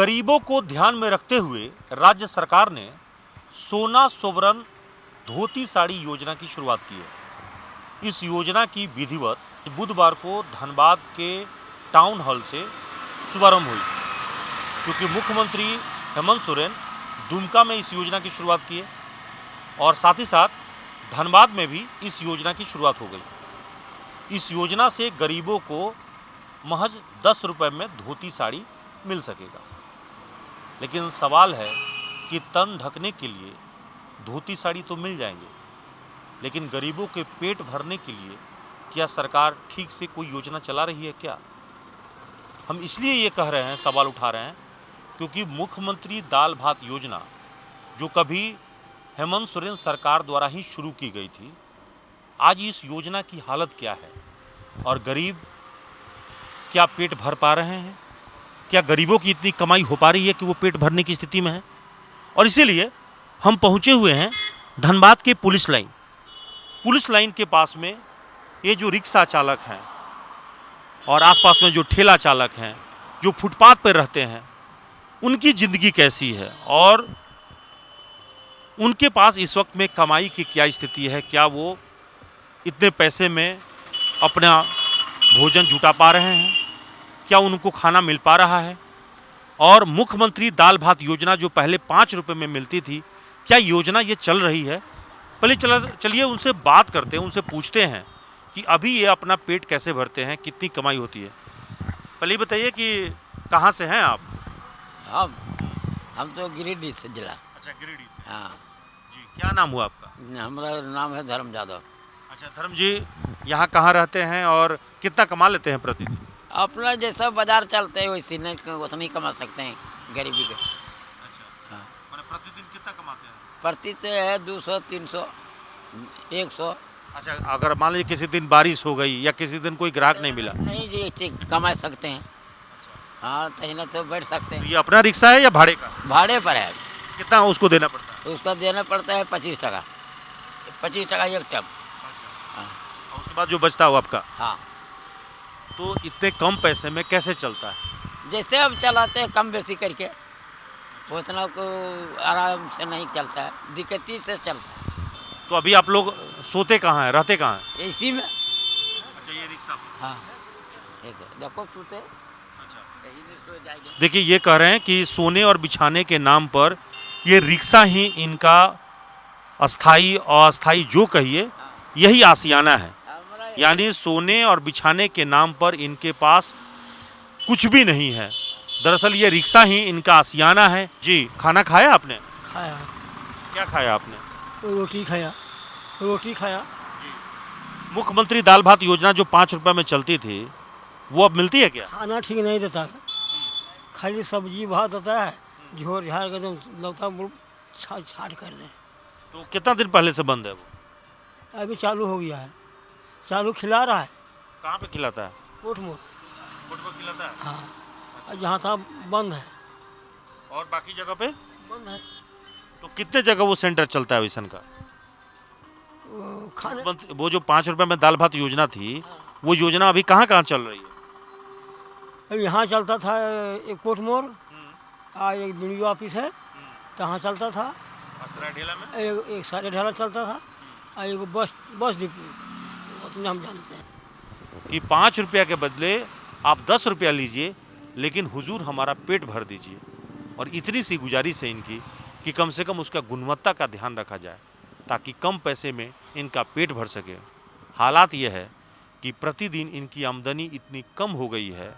गरीबों को ध्यान में रखते हुए राज्य सरकार ने सोना सोवरन धोती साड़ी योजना की शुरुआत की है। इस योजना की विधिवत बुधवार को धनबाद के टाउन हॉल से शुभारंभ हुई, क्योंकि मुख्यमंत्री हेमंत सोरेन दुमका में इस योजना की शुरुआत की है और साथ ही साथ धनबाद में भी इस योजना की शुरुआत हो गई। इस योजना से गरीबों को महज 10 रुपये में धोती साड़ी मिल सकेगा। लेकिन सवाल है कि तन ढकने के लिए धोती साड़ी तो मिल जाएंगे, लेकिन गरीबों के पेट भरने के लिए क्या सरकार ठीक से कोई योजना चला रही है क्या? हम इसलिए ये कह रहे हैं, सवाल उठा रहे हैं, क्योंकि मुख्यमंत्री दाल भात योजना जो कभी हेमंत सोरेन सरकार द्वारा ही शुरू की गई थी, आज इस योजना की हालत क्या है और गरीब क्या पेट भर पा रहे हैं? क्या गरीबों की इतनी कमाई हो पा रही है कि वो पेट भरने की स्थिति में है? और इसीलिए हम पहुंचे हुए हैं धनबाद के पुलिस लाइन के पास में। ये जो रिक्शा चालक हैं और आसपास में जो ठेला चालक हैं, जो फुटपाथ पर रहते हैं, उनकी ज़िंदगी कैसी है और उनके पास इस वक्त में कमाई की क्या स्थिति है? क्या वो इतने पैसे में अपना भोजन जुटा पा रहे हैं? क्या उनको खाना मिल पा रहा है? और मुख्यमंत्री दाल भात योजना जो पहले 5 रुपये में मिलती थी, क्या योजना ये चल रही है? पहले चलिए उनसे बात करते हैं, उनसे पूछते हैं कि अभी ये अपना पेट कैसे भरते हैं, कितनी कमाई होती है। पहले बताइए कि कहाँ से हैं आप? हम तो गिरिडीह से जिला। अच्छा, गिरिडीह से। हाँ जी, क्या नाम हुआ आपका? हमारा नाम है धर्म यादव। अच्छा धर्म जी, यहाँ कहाँ रहते हैं और कितना कमा लेते हैं प्रतिदिन? अपना जैसा बाजार चलते हैं वैसे नहीं उतना ही कमा सकते हैं गरीबी के। अच्छा, हाँ, मैंने प्रतिदिन कितना कमाते हैं? प्रति तो है 200 300 100। अच्छा, अगर मान लीजिए किसी दिन बारिश हो गई या किसी दिन कोई ग्राहक नहीं मिला, नहीं जी, ठीक कमा सकते हैं। हाँ, तहिना तो बैठ सकते तो हैं। ये अपना रिक्शा है या भाड़े का? भाड़े पर है। कितना उसको देना पड़ता है? उसका देना पड़ता है 25 टका, 25 टका एक टब। हाँ और उसके बाद जो बचता हो आपका, हाँ, तो इतने कम पैसे में कैसे चलता है? जैसे अब चलाते हैं कम बेसी करके, उतना को आराम से नहीं चलता है, दिक्कती से चलता है। तो अभी आप लोग सोते कहाँ हैं, रहते कहाँ हैं? इसी में। अच्छा, ये रिक्शा। हाँ, ऐसे देखो सूते यही में सो जाएंगे। देखिए, ये कह रहे हैं कि सोने और बिछाने के नाम पर ये रिक्शा ही इनका अस्थाई और अस्थाई जो कहिए यही आशियाना है। यानी सोने और बिछाने के नाम पर इनके पास कुछ भी नहीं है। दरअसल ये रिक्शा ही इनका आशियाना है। जी, खाना खाया आपने? खाया, क्या खाया आपने? रोटी खाया। मुख्यमंत्री दाल भात योजना जो 5 रुपये में चलती थी, वो अब मिलती है क्या? खाना ठीक नहीं देता है, खाली सब्जी भात देता है, झोर झाड़ कर एकदम लगता है छाट कर दे। तो कितना दिन पहले से बंद है वो? अभी चालू हो गया है, चालू खिला रहा है। कहाँ पे खिलाता है? मोट मोट। फुटबॉल खिलाता है? हाँ, और जहाँ था बंद है। और बाकी जगह पे? बंद है। तो कितने जगह वो सेंटर चलता है वैसन का? खाने वो जो 5 रुपये में दाल भात योजना थी, वो योजना अभी कहाँ कहाँ चल रही है? अभी यहाँ चलता था एक कोट मोड़, एक वीडियो ऑफिस है, तहाँ चलता था। ढेला में? एक सारे ढाला चलता था, और एक बस डिपो, उतना हम जानते हैं कि 5 रुपया के बदले आप 10 रुपया लीजिए, लेकिन हुजूर हमारा पेट भर दीजिए। और इतनी सी गुजारिश है इनकी कि कम से कम उसका गुणवत्ता का ध्यान रखा जाए, ताकि कम पैसे में इनका पेट भर सके। हालात ये है कि प्रतिदिन इनकी आमदनी इतनी कम हो गई है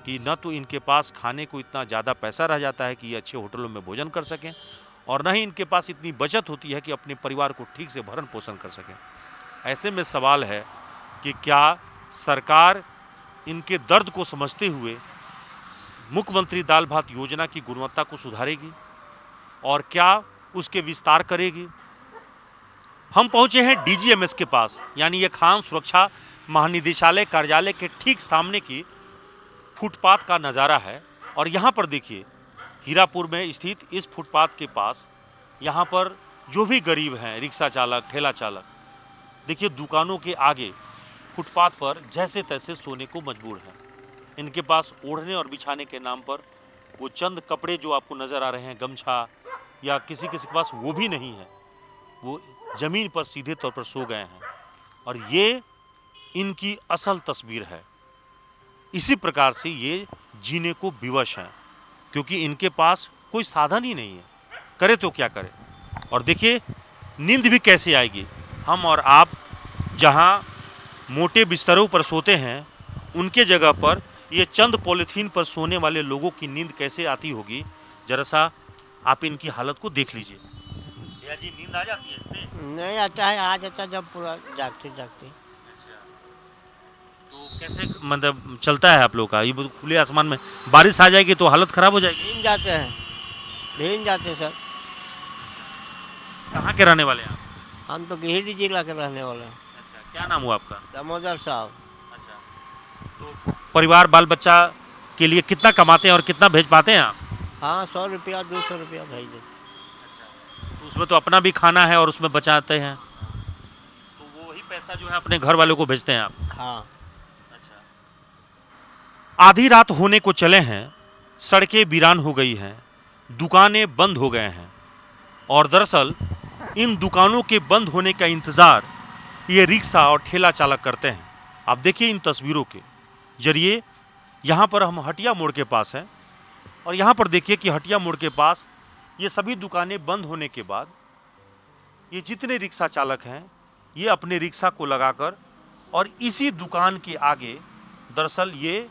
कि न तो इनके पास खाने को इतना ज़्यादा पैसा रह जाता है कि ये अच्छे होटलों में भोजन कर सकें, और न ही इनके पास इतनी बचत होती है कि अपने परिवार को ठीक से भरण पोषण कर सकें। ऐसे में सवाल है कि क्या सरकार इनके दर्द को समझते हुए मुख्यमंत्री दाल भात योजना की गुणवत्ता को सुधारेगी और क्या उसके विस्तार करेगी? हम पहुंचे हैं डीजीएमएस के पास, यानी ये खान सुरक्षा महानिदेशालय कार्यालय के ठीक सामने की फुटपाथ का नज़ारा है। और यहाँ पर देखिए, हीरापुर में स्थित इस फुटपाथ के पास यहाँ पर जो भी गरीब हैं, रिक्शा चालक, ठेला चालक, देखिए दुकानों के आगे फुटपाथ पर जैसे तैसे सोने को मजबूर हैं। इनके पास ओढ़ने और बिछाने के नाम पर वो चंद कपड़े जो आपको नज़र आ रहे हैं, गमछा या किसी किसी के पास वो भी नहीं है, वो ज़मीन पर सीधे तौर पर सो गए हैं। और ये इनकी असल तस्वीर है। इसी प्रकार से ये जीने को विवश हैं, क्योंकि इनके पास कोई साधन ही नहीं है, करे तो क्या करे। और देखिए नींद भी कैसे आएगी। हम और आप जहाँ मोटे बिस्तरों पर सोते हैं, उनके जगह पर ये चंद पॉलीथीन पर सोने वाले लोगों की नींद कैसे आती होगी, जरा सा आप इनकी हालत को देख लीजिए। भैया जी, नींद आ जाती है इसमें? नहीं आता है, आ जाता है जब पूरा जागते जागते। अच्छा, तो कैसे मतलब चलता है आप लोग का? ये खुले आसमान में बारिश आ जाएगी तो हालत खराब हो जाएगी। भीग जाते हैं सर। कहाँ के रहने वाले हैं आप? हम तो गिरिडीह जिला के रहने वाले हैं। अच्छा, क्या नाम हुआ आपका? दामोदर साहब। अच्छा, तो परिवार बाल बच्चा के लिए कितना कमाते हैं और कितना भेज पाते हैं आप? हाँ, 100 रुपया 200 रुपया भेज देते। तो उसमें तो अपना भी खाना है और उसमें बचाते हैं, तो वो वही पैसा जो है अपने घर वालों को भेजते हैं आप? हाँ। अच्छा, आधी रात होने को चले हैं, सड़कें वीरान हो गई हैं, दुकानें बंद हो गए हैं। और दरअसल इन दुकानों के बंद होने का इंतज़ार ये रिक्शा और ठेला चालक करते हैं। आप देखिए इन तस्वीरों के जरिए, यहाँ पर हम हटिया मोड़ के पास हैं और यहाँ पर देखिए कि हटिया मोड़ के पास ये सभी दुकानें बंद होने के बाद ये जितने रिक्शा चालक हैं, ये अपने रिक्शा को लगाकर और इसी दुकान के आगे दरअसल ये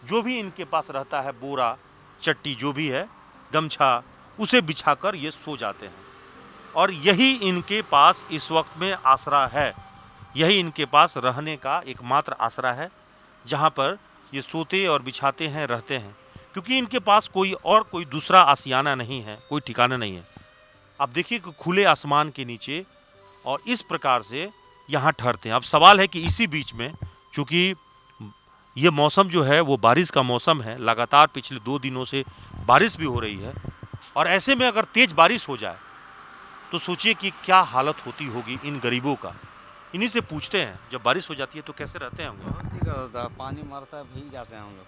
जो भी इनके पास रहता है, बोरा चट्टी जो भी है, गमछा, उसे बिछाकर ये सो जाते हैं। और यही इनके पास इस वक्त में आसरा है, यही इनके पास रहने का एकमात्र आसरा है, जहाँ पर ये सोते और बिछाते हैं, रहते हैं, क्योंकि इनके पास कोई दूसरा आशियाना नहीं है, कोई ठिकाना नहीं है। आप देखिए कि खुले आसमान के नीचे और इस प्रकार से यहाँ ठहरते हैं। अब सवाल है कि इसी बीच में, चूँकि ये मौसम जो है वो बारिश का मौसम है, लगातार पिछले 2 दिनों से बारिश भी हो रही है, और ऐसे में अगर तेज बारिश हो जाए तो सोचिए कि क्या हालत होती होगी इन गरीबों का। इन्हीं से पूछते हैं, जब बारिश हो जाती है तो कैसे रहते हैं हम लोग? बहुत दिक्कत होता है, पानी मारता है, भीग जाते हैं हम लोग,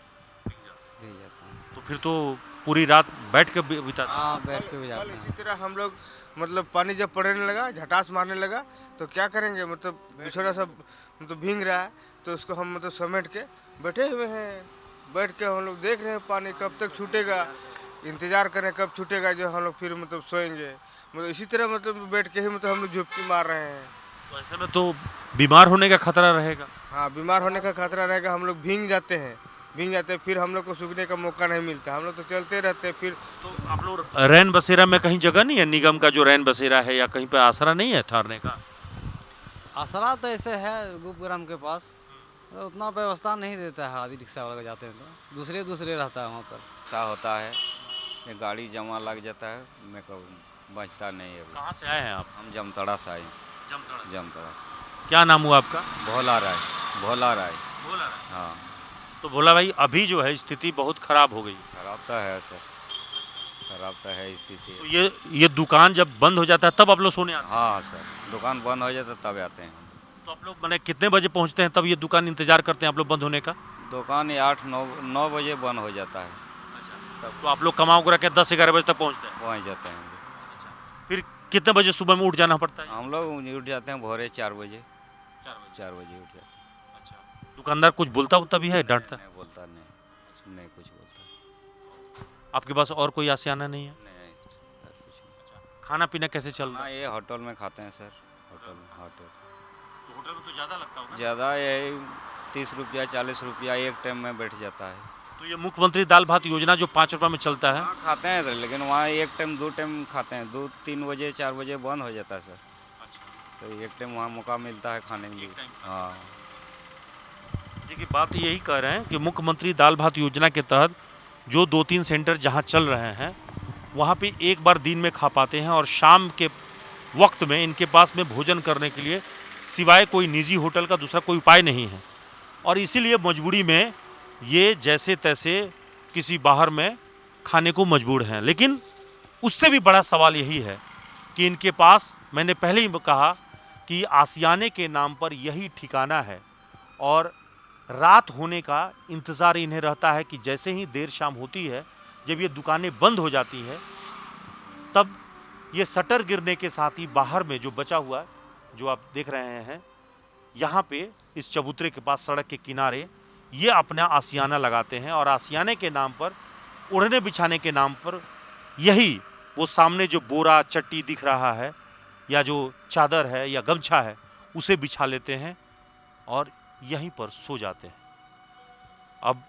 भीग जाते हैं। तो फिर तो पूरी रात बैठ के बिताते हैं? हाँ, बैठ के भी जाते इसी हैं। तरह हम लोग मतलब पानी जब पड़ने लगा, झटास मारने लगा, तो क्या करेंगे, मतलब बिछोना सब मतलब भीग रहा है, तो उसको हम मतलब समेट के बैठे हुए हैं। बैठ के हम लोग देख रहे हैं पानी कब तक छूटेगा, इंतजार करें कब छूटेगा, जो हम लोग फिर मतलब सोएंगे। मतलब इसी तरह मतलब बैठ के ही मतलब हम लोग झुपकी मार रहे हैं। तो ऐसे में तो बीमार होने का खतरा रहेगा। हाँ, बीमार होने का खतरा रहेगा। हम लोग भीग जाते हैं, फिर हम लोग को सूखने का मौका नहीं मिलता, हम लोग तो चलते रहते हैं। फिर तो आप लोग रैन बसेरा में कहीं जगह नहीं है, निगम का जो रैन बसेरा है, या कहीं पे आसरा नहीं है ठहरने का? आसरा तो ऐसे है गुरुग्राम के पास, तो उतना व्यवस्था नहीं देता है। आदि रिक्शा वाला जाते हैं तो दूसरे रहता है वहाँ पर। सा होता है, ये गाड़ी जमा लग जाता है, मेरे को बचता नहीं है। कहाँ से आए हैं आप? हम जमतड़ा से आए हैं। जमतड़ा। क्या नाम हुआ आपका? भोला राय। भोला राय। हाँ, तो भोला भाई, अभी जो है स्थिति बहुत खराब हो गई। खराब तो है सर, खराब तो है स्थिति। तो ये दुकान जब बंद हो जाता है तब आप लोग सोने आते हैं? हाँ सर, दुकान बंद हो जाता है तब आते हैं। तो आप लोग मैंने कितने बजे पहुंचते हैं, तब ये दुकान इंतजार करते हैं आप लोग बंद होने का? दुकान 8-9 बजे बंद हो जाता है, तो आप लोग कमाओ करा के 10-11 बजे तक पहुंचते हैं? पहुँच जाते हैं। फिर कितने बजे सुबह में उठ जाना पड़ता है? हम लोग उठ जाते हैं भोरे 4 बजे। 4 बजे उठ जाते हैं। अच्छा, दुकानदार कुछ बोलता होता भी है, डांटता? नहीं बोलता, नहीं कुछ बोलता। आपके पास और कोई आशियाना नहीं है? नहीं सर, कुछ नहीं। खाना पीना कैसे चल रहा हाँ, है? ये होटल में खाते हैं सर, होटल। तो होटल में तो ज़्यादा लगता होगा? ज़्यादा यही 30 रुपया 40 रुपया एक टाइम में बैठ जाता है। तो ये मुख्यमंत्री दाल भात योजना जो 5 रुपये में चलता है, हाँ, खाते हैं सर, लेकिन वहाँ एक टाइम 2 टाइम खाते हैं, 2-3 बजे 4 बजे बंद हो जाता है सर। तो एक टाइम वहाँ मौका मिलता है खाने के लिए। हाँ, देखिए बात यही कह रहे हैं कि मुख्यमंत्री दाल भात योजना के तहत जो 2-3 सेंटर जहाँ चल रहे हैं, वहाँ पे एक बार दिन में खा पाते हैं, और शाम के वक्त में इनके पास में भोजन करने के लिए सिवाय कोई निजी होटल का दूसरा कोई उपाय नहीं है। और इसीलिए मजबूरी में ये जैसे तैसे किसी बाहर में खाने को मजबूर हैं। लेकिन उससे भी बड़ा सवाल यही है कि इनके पास, मैंने पहले ही कहा कि आशियाने के नाम पर यही ठिकाना है, और रात होने का इंतज़ार इन्हें रहता है कि जैसे ही देर शाम होती है जब ये दुकानें बंद हो जाती है तब ये शटर गिरने के साथ ही बाहर में जो बचा हुआ जो आप देख रहे हैं यहाँ पे इस चबूतरे के पास सड़क के किनारे ये अपना आशियाना लगाते हैं और आशियाने के नाम पर, ओढ़ने बिछाने के नाम पर यही वो सामने जो बोरा चट्टी दिख रहा है या जो चादर है या गमछा है उसे बिछा लेते हैं और यहीं पर सो जाते हैं। अब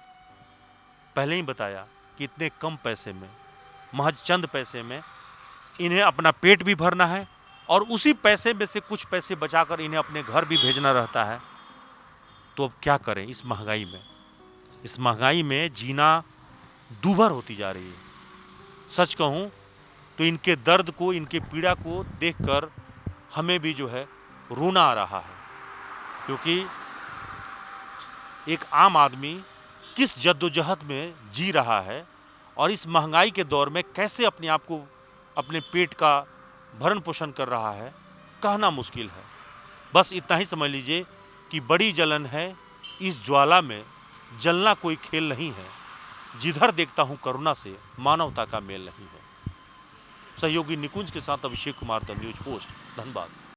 पहले ही बताया कि इतने कम पैसे में, महज चंद पैसे में इन्हें अपना पेट भी भरना है और उसी पैसे में से कुछ पैसे बचाकर इन्हें अपने घर भी भेजना रहता है। तो अब क्या करें इस महंगाई में? इस महंगाई में जीना दूभर होती जा रही है। सच कहूँ तो इनके दर्द को, इनके पीड़ा को देखकर हमें भी जो है रोना आ रहा है, क्योंकि एक आम आदमी किस जद्दोजहद में जी रहा है और इस महंगाई के दौर में कैसे अपने आप को, अपने पेट का भरण पोषण कर रहा है, कहना मुश्किल है। बस इतना ही समझ लीजिए कि बड़ी जलन है, इस ज्वाला में जलना कोई खेल नहीं है। जिधर देखता हूँ करुणा से मानवता का मेल नहीं है। सहयोगी निकुंज के साथ Abhishek Kumar, the news post, Dhanbad.